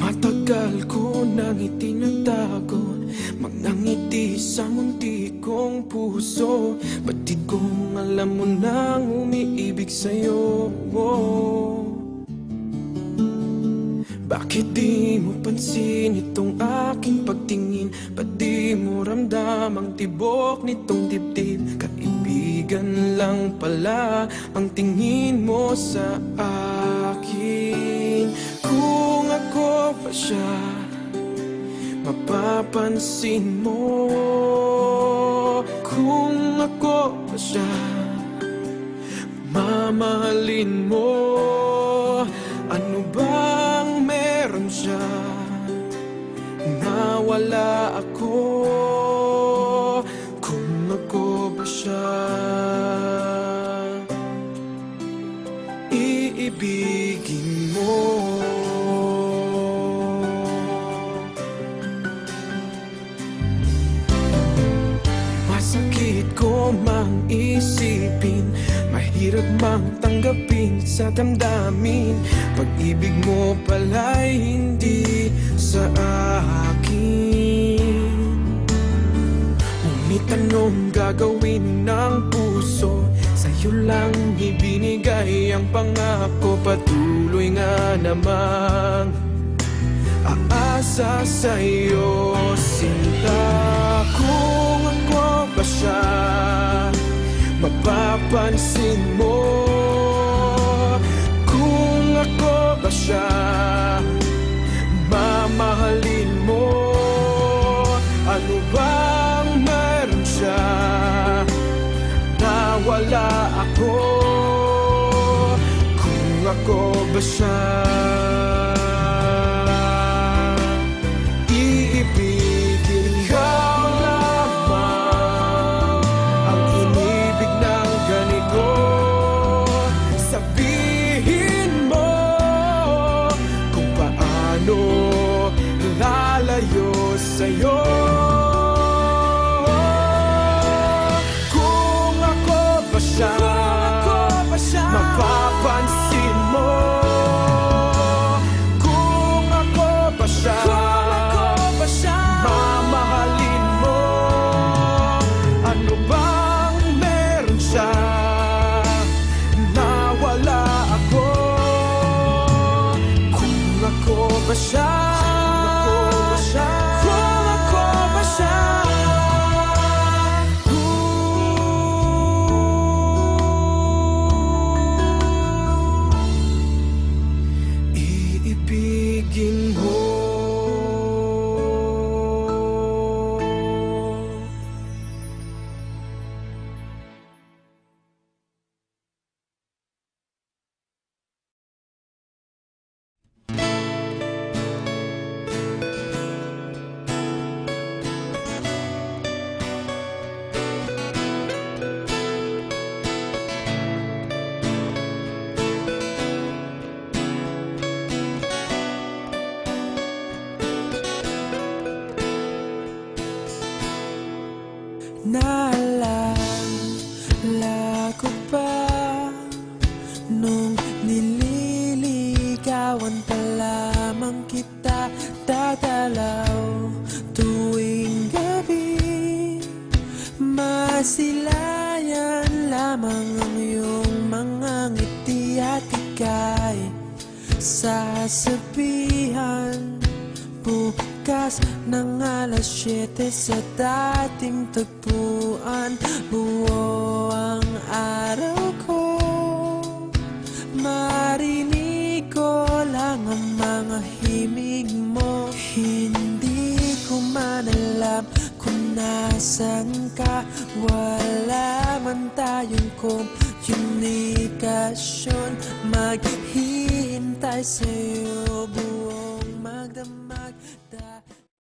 Matagal ko nang itinatago mga ngiti sa munti kong puso. Batid kong alam mo nang umiibig sa'yo. Bakit di mo pansin itong aking pagtingin? Ba't di mo ramdam ang tibok nitong dibdib? Kaibigan lang pala ang tingin mo sa akin. Kung ako pa siya, mapapansin mo. Kung ako pa siya, mamahalin mo. Ano bang meron siya na wala ako? Kung ako ba siya, iibigin mo. Masakit ko mang isipin, mahirap mang tanggapin sa damdamin. Pag-ibig mo pala'y hindi sa akin. Ngunit anong gagawin ng puso? Sa'yo lang ibinigay ang pangako. Patuloy nga namang aasa sa'yo, sinta. Kung ako ba siya, mapapansin mo. Kung ako ba siya, mamahalin mo. Ano bang meron siya na wala ako? Kung ako ba siya, lalayo sa'yo. Kung ako ba siya, mapapansin mo. Kung ako ba siya, mamahalin mo. Ano bang meron siya na wala ako? Kung ako ba siya, iibigin mo. Naalala ko pa nung nililigawan pa lamang kita, dadalaw tuwing gabi. Masilayan lamang ang iyong mga ngiti at ika'y sasabihan bukas ng alas 7 sa dating tagpuan. Buo ang araw ko, marinig ko lang ang mga himig mo. Hindi ko man alam kung nasan ka, wala man tayong komunikasyon. Maghihintay sa'yo